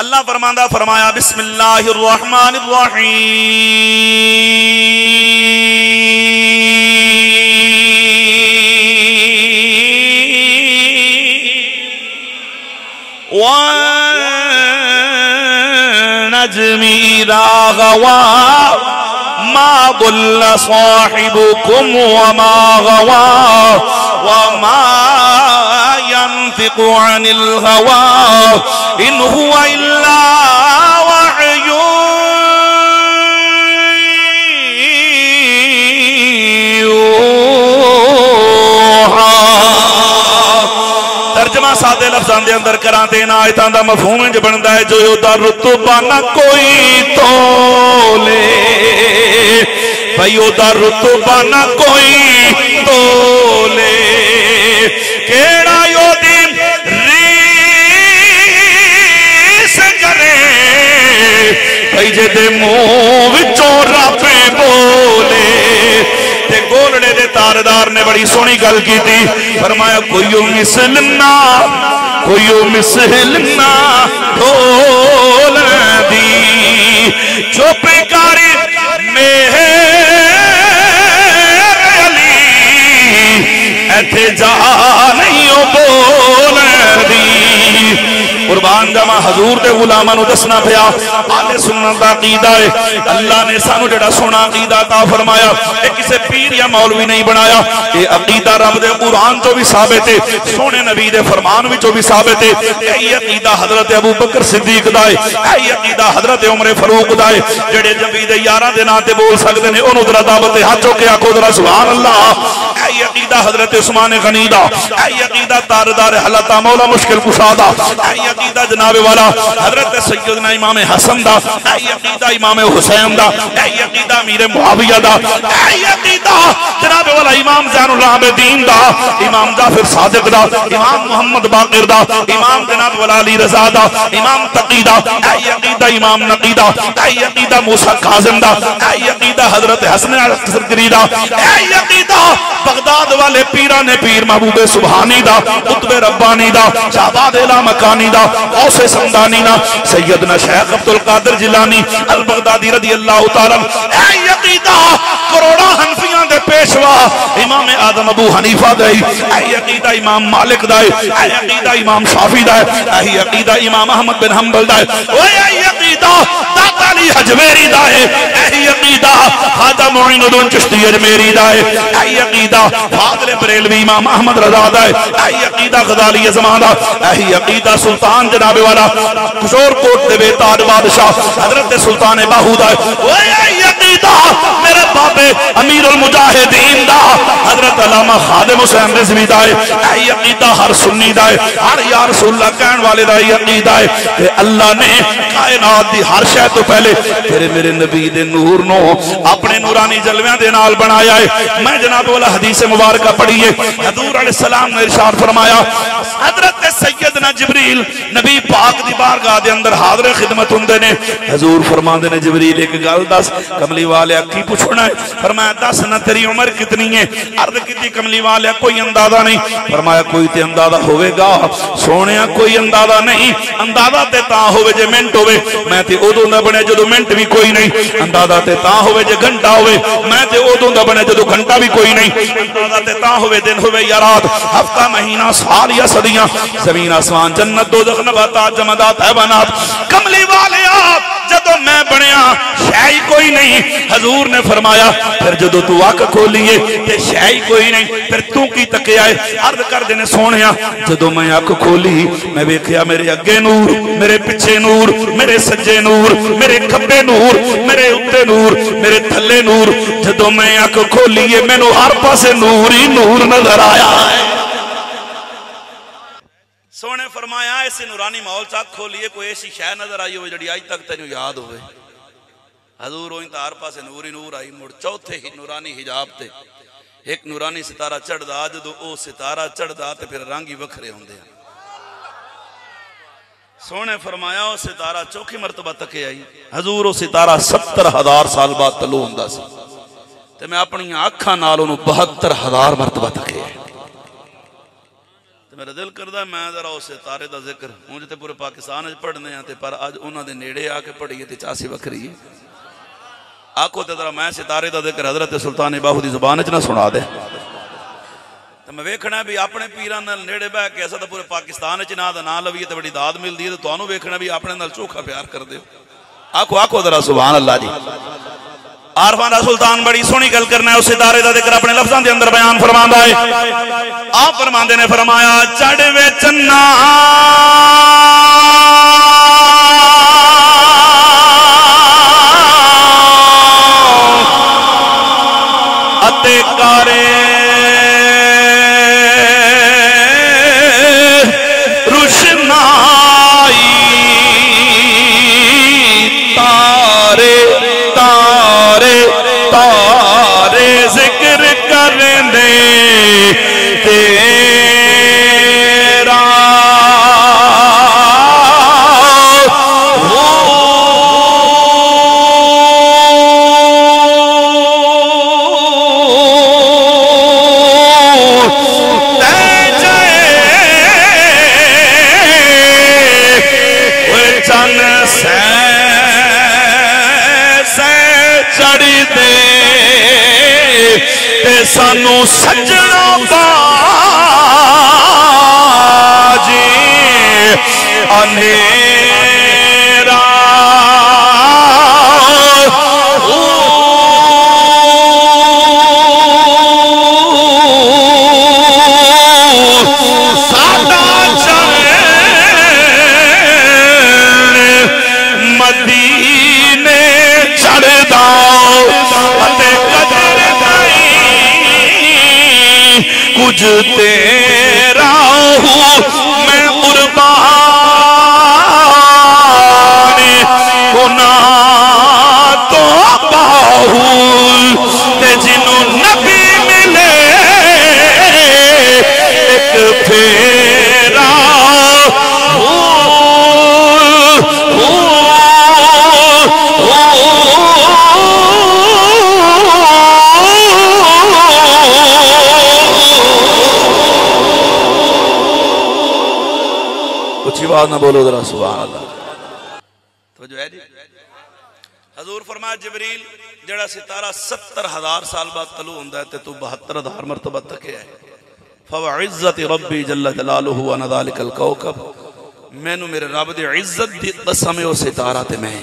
اللہ فرماندہ فرمایا بسم اللہ الرحمن الرحیم والنجم اذا غوا ما ضل صاحبكم وما غوا وما ينطق عن الهوى إن هو إلا وحي يوحى. ترجمہ سادے لفظاں دے اندر کراں تے آیتاں دا مفہوم انج بندا ہے جو دا رتبہ نہ کوئی تولے بھائی دا رتبہ نہ کوئی تولے کیڑا یو دن ریس کرے بھائی جے دے منہ وچوں رب بولے تے گولڑے دے تاردار نے بڑی سونی گل کی تھی فرمایا کوئی مثلنا ڈھول دی چپ کاری میرے علی ایتھے جا نہیں بول دی. قربان جاواں حضور دے غلاماں نو دسنا پیا اہل سنت دا عقیدہ ہے. اللہ نے سانو جڑا سونا عقیدہ عطا فرمایا اے کسے پیر یا مولوی نہیں بنایا. اے عقیدہ رب دے قرآن چوں بھی ثابت ہے سونے نبی دے فرمان وچوں بھی ثابت ہے. اے عقیدہ حضرت ابو بکر صدیق دا ہے. اے عقیدہ حضرت عمر فاروق دا ہے. جڑے نبی دے یاراں دے نام تے بول سکدے نے اونوں ذرا دعوت ہاتھ چوک کے آکھو ذرا سبحان اللہ. اے عقیدہ حضرت عثمان غنی دا. اے عقیدہ تاردار حالات مولا مشکل کشا دا. اے عقیدہ جناب والا حضرت سیدنا امام حسن دا. اے عقیدہ امام حسین دا. اے عقیدہ امیر معاویہ دا. اے عقیدہ جناب والا امام زین العابدین دا. امام جعفر صادق دا. امام محمد باقر دا. امام جناب والا علی رضا دا. امام تقی دا. اے عقیدہ امام نقی دا. اے عقیدہ موسیٰ کاظم دا. اے عقیدہ حضرت حسن عسکری دا. اے عقیدہ بغداد والے پیران پیر محبوب سبحانی دا. قطب ربانی دا. شہباد اعلی مکانی دا. غوث سمدانی دا. سیدنا شیخ عبدالقادر جیلانی البغدادی رضی اللہ تعالیٰ. اے عقیدہ کروڑا حنفیاں دے پیشوا امام آدم ابو حنیفہ دے. اے عقیدہ امام مالک دے. اے عقیدہ امام شافی دے. اے عقیدہ امام احمد بن حنبل دے. اے عقیدہ داتا علی حجویری دے. اے عقیدہ خواجہ معین الدین چشتی اجمیری دے. اے عقیدہ فاضل بریلوی امام احمد رضا دے. اے عقیدہ غزالی زمان دا. اے عقیدہ سلطان جناب والا کشور کوٹ دے بے تاج بادشاہ حضرت سلطان باہو دے. اے عقیدہ میرے بابے امیر المجاہدین دا حضرت علامہ خادم حسین رضوی دا. اے عقیدہ ہر سنی دا. ہر یا رسول اللہ کہن والے دا. عقیدہ ہے کہ اللہ نے کائنات دی ہر شے تو پہلے تیرے میرے نبی دے نور نو اپنے نورانی جلویاں دے نال بنایا ہے. میں جناب والا حدیث مبارکہ پڑھیے حضور علیہ السلام نے ارشاد فرمایا حضرت سیدنا جبریل نبی پاک دی بارگاہ دے اندر حاضر خدمت ہوندے نے. حضور فرماندے نے جبریل ایک گل دس. کملی والے کی پوچھنا ہے؟ فرمایا دس نہ تیری عمر کتنی ہے؟ عرض کیتی کملی والے کوئی اندازہ نہیں. فرمایا کوئی تے اندازہ ہوئے گا سونیا کوئی اندازہ نہیں. اندازہ تے تاں ہوئے جے منٹ ہوئے میں تے ادوں دا بنے جدوں منٹ بھی کوئی نہیں. اندازہ تے تاں ہوئے جے گھنٹہ ہوئے میں تے ادوں دا بنے جدوں گھنٹہ بھی کوئی نہیں. اندازہ تے تاں ہوئے دن ہوئے یا رات ہفتہ مہینہ سال یا صدیاں زمین آسمان جنت دوزخ نباتات جمادات حیوانات. کملی والے آپ جدو میں بنیا شے کوئی نہیں. حضور نے فرمایا پھر جدو تو آنکھ کھولیے تے شے کوئی نہیں پھر تو کی تکے آئے. عرض کر دینے سونیا جدو میں آنکھ کھولی میں بیکھیا میرے اگے نور میرے پچھے نور میرے سجے نور میرے کھبے نور میرے اتے نور میرے تھلے نور. جدو میں آنکھ کھولیے میں نو ہر پاسے نور ہی نور نظر آیا ہے. سونے فرمایا ایسے نورانی ماحول چاک کھولیے کوئی ایسی شے نظر آئی ہوئے جڑی آج تک تینو یاد ہوئے. حضور ہوئیں تا ہر پاسے نور ہی نور آئی. مڑ چوتھے ہی نورانی حجاب تے ایک نورانی ستارہ چڑھ دا. جدو او ستارہ چڑھ دا تے پھر رنگی وکھرے ہوندے ہیں. سونے فرمایا او ستارہ چوکھی مرتبہ تکے آئی. حضور او ستارہ 70,000 سال بعد تلو ہوندہ سی تے میں اپنی آنکھاں نال انہوں 72,000 مرتبہ تکے آئی. میرا دل کردا میں ذرا اس ستارے دا ذکر ہوں جتے پورے پاکستان وچ پڑھنے ہیں تے پر اج انہاں دے نیڑے آ کے پڑھیے تے چاسی وکھری ہے آکھو تے ذرا میں ستارے دا ذکر حضرت سلطان باہو دی زبان وچ نہ سنا دے تے میں ویکھنا بھی اپنے پیراں نال نیڑے بیٹھ کے ایسا تے پورے پاکستان وچ نہ دا نام لویے تے بڑی داد ملدی ہے تے تانوں ویکھنا بھی اپنے نال چوکھا پیار کر دیو آکھو ذرا سبحان اللہ جی عارفان دا سلطان بڑی سونی گل کرنا ہے اس ستارے دا ذکر اپنے لفظاں دے اندر بیان فرماندا ہے آپ فرماندے نے فرمایا چڑھ وچ نا اتے کارے روشنائی تارے ذکر کرنے تیرا چن چڑی دے تے سانو سجنا باجی اندھیرا ساڈا چلے مدینے چڑھدا اتے قدر کچھ تیرا ہوں میں قربان گناہ تو باہوں تے جنہوں نبی ملے ایک پھیرا اچھی بات نہ بولو ذرا سبحان اللہ توجہ ہے جی حضور فرمایا جبریل جڑا ستارہ 70,000 سال بعد طلوع ہوندا ہے تے تو 72,000 مرتبہ تکے ہے فوعزت ربی جل جلالہ وانا ذالک الکوكب مینوں میرے رب دی عزت دی قسم ہے او ستارہ تے میں